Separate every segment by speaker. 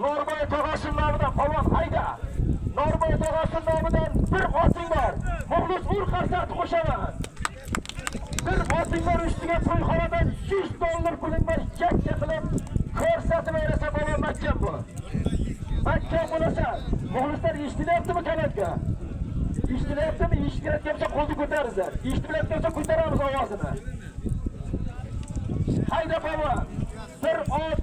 Speaker 1: Norboy tog'asining nomidan polvon hayda. Norboy tog'asining nomidan bir oting bor. Muxlis ur qarsati qo'shaman. Bir oting bor ustiga to'yxonadan $100 puling bor. Yakka qilib ko'rsatib bersa polvon makkan bu. Makkan bo'lsa, muxlislar eshitilyaptimi kanalga? Eshitilyaptimi? Eshitayotgancha qo'lni ko'taringlar. Eshitilayotgancha ko'taramiz ovozini. Hayda polvon. Bir ot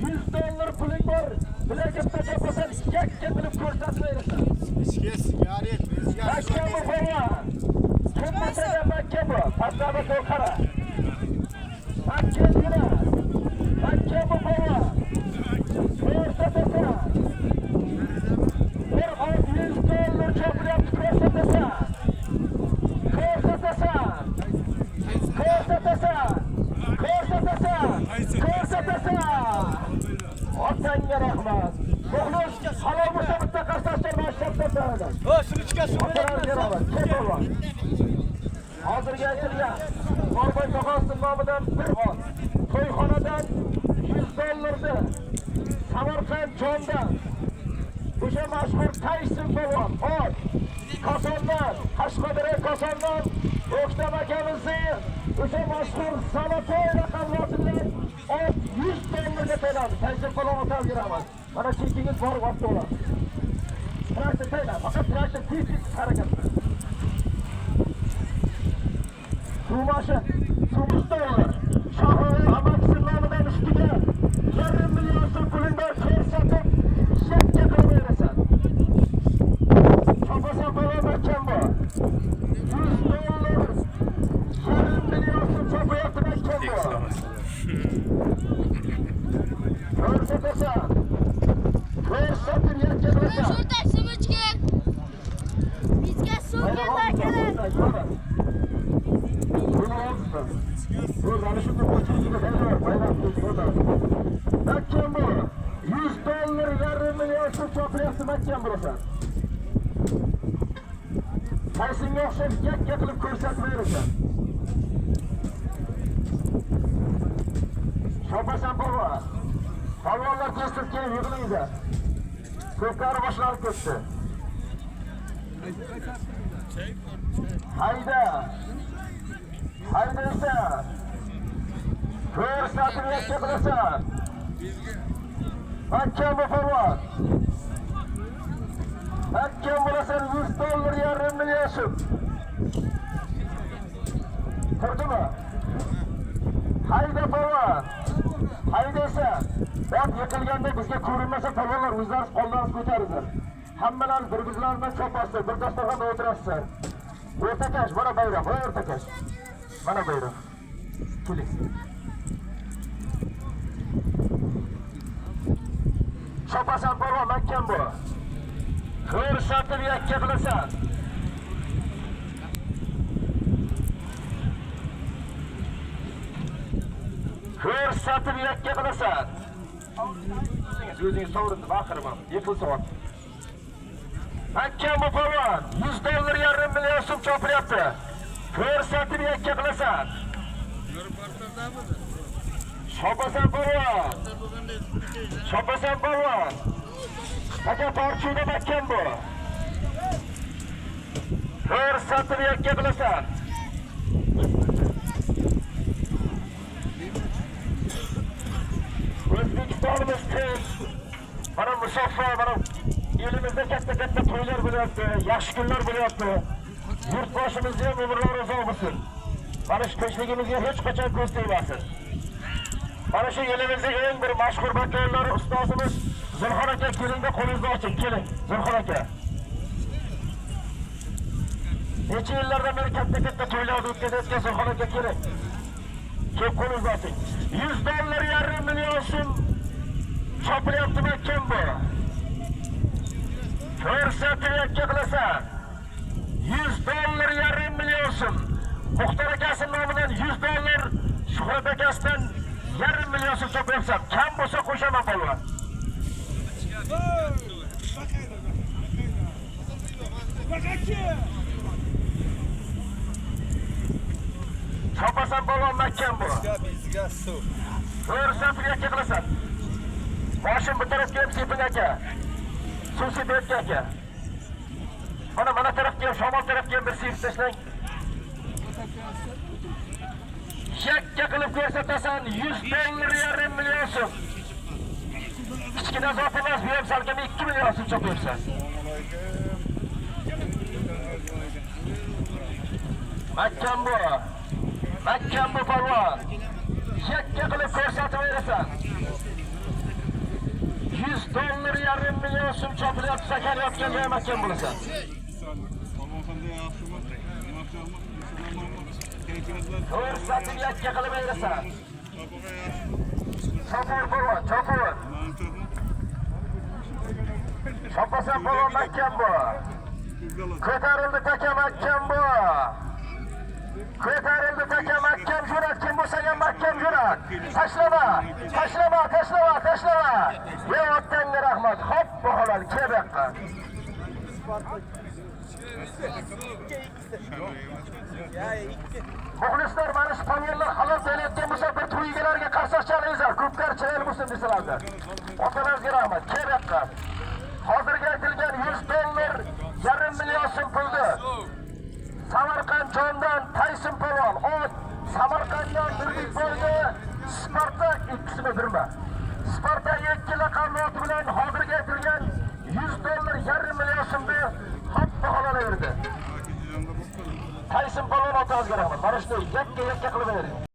Speaker 1: $100 puling bor. Bilagimda chapasan, yakka qilib ko'rsatib berasan.
Speaker 2: Bizga sigaret, bizga
Speaker 1: Makka bu polvon. Kim masalan makka bu? Patlaba ko'qara. Makka nima? Makka bu polvon. Ko'rsatasan. Bir ot $100 chapiryapti ko'rsatasan. Ko'rsatasan. Ko'rsatasan. Ko'rsatasan. Ko'rsatasan. Otanga rahmat. Muxlis halol bo'lsa bitta qarsakdan boshlab
Speaker 3: Shuni chiqasiz.
Speaker 1: Hozirga aytilgan Norboy tog'asining nomidan bir ot. To'yxonadan $100 Samarqand Jondan. O'sha mashhur Tayson polvon. Ot. Kosondan, Qashqadaryo Kosondan O'ktam akamizni o'sha mashhur Zolotoy raqamli bilan ot $100 ga to'ladi. Tayson polvon otam beramiz. Mana chekingiz bor vaqt oladi. Traktor tayla, faqat traktor tez harakat qiladi. Sumashi, $100. Shahroy Amaksin nomidan ustiga $500,000 puling bor ko'rsatib, yakka qilib berasan. Chopasan polvon makkan bor. $100. $500,000 chopayapti makkan bor. Ko'rsatasan. Ko'rsatib yakka qilasan.
Speaker 4: Shurta sumchga. Bizga suv keldi akalar.
Speaker 1: Makkan bu. $100 $500,000 chopayapti makkan bo'lasan. Qaysinga o'xshab yakka qilib ko'rsatib berasan. Chopasan polvon. Polvonlar tez-tez kelib yig'ilinglar. Ko'pkari boshlanib ketdi. Hayda. Hayda esa. Ko'rsatib yakka qilasan. Makkan bu polvon. Makkan bo'lasan $100 $500,000. Turdimi? Hayda polvon. Hayda esa. Ot yiqilganda bizga ko'rinmasa polvonlar o'zlari qo'llaringizni ko'taringlar. Hammalar bir-birlaridan chopasizlar, bir dasturxonda o'tirasizlar. O'rtakash, mana bayram, o'rtakash. Mana bayram. Keling. Chopasan polvon makkan bu. Ko'rsatib yakka qilasan. Ko'rsatib yakka qilasan. O'zingiz sovrinni baqirmam, yiqilsa ot. Makkan bu polvon, $100 $500,000 chopiryapti. Ko'rsatib yakka qilasan. Chopasan polvon. Chopasan polvon. Aka torchida makkan bu. Ko'rsatib yakka qilasan. O'zbekistonimiz tinch. Mana musofir, mana elimizda katta to'ylar bo'lyapti, yaxshi kunlar bo'lyapti. Yurtboshimizga ham umrlar uzoq bo'lsin. Mana shu tinchligimizga hech qachon ko'z tegmasin. Mana shu elimizdagi eng bir mashhur bakonlar ustozimiz Zulxon aka kelingda qo'lingizni oching, keling. Zulxon aka. Necha yillardan beri katta to'ylarni o'tkazayotgan Zulxon aka keling. Kelib qo'lingizni oching. $100 $500,000 chopiryapti makkan bu. Ko'rsatib yakka qilasan. $100 $500,000. Muxtor akasi nomidan $100, Shuhrat akasidan $500,000 chopyapsan. Kam bo'lsa qo'shaman polvon. Chopasan polvon makkan bu.
Speaker 2: bizga suv.
Speaker 1: Ko'rsatib yakka qilasan. Boshim bu tarafga ham seping aka. Suv sepayotgan aka. Mana tarafga ham, shamol tarafga ham bir sepib tashlang. Yakka qilib ko'rsatasan, 100 dollar yarim million so'm. Kichkina zot emas, bu ham salkam 2 million so'm chopyapsan. Mahkam bu polvon. Yakka qilib ko'rsatib berasan. 100 dollar yarim million so'm chopilyapti, sakar yotgan joy mahkam bo'lasan. Ko'rsatib yakka qilib berasan. Chopur polvon, chopur. Chopasan polvon mahkam bu. Ko'tarildi taka mahkam bu. Ko'tarildi taka mahkam jur'at, kim bo'lsa ham mahkam jur'at. Tashlama. Ey otanga rahmat. Xo'p, bu halol kebaqqa. Muxlislar mana shu panellar halol bo'layotgan bo'lsa bir to'ygalarga qarsak chalingizlar. Ko'pkar chiroyli bo'lsin desalar. Otalarga rahmat. Kebaqqa. Hozirgi aytilgan 100 dollar yarim million so'm pulni Samarqandjondan Tayson polvon, Samarqanddan Mirziboyga Spartak ikkisini birma. Spartak 2 raqamli ot bilan hozirgi aytilgan 100 dollar yarim million so'mni hatto olaverdi. Tayson polvon otasiga rahmat. Mana shunday yakka qilib bering.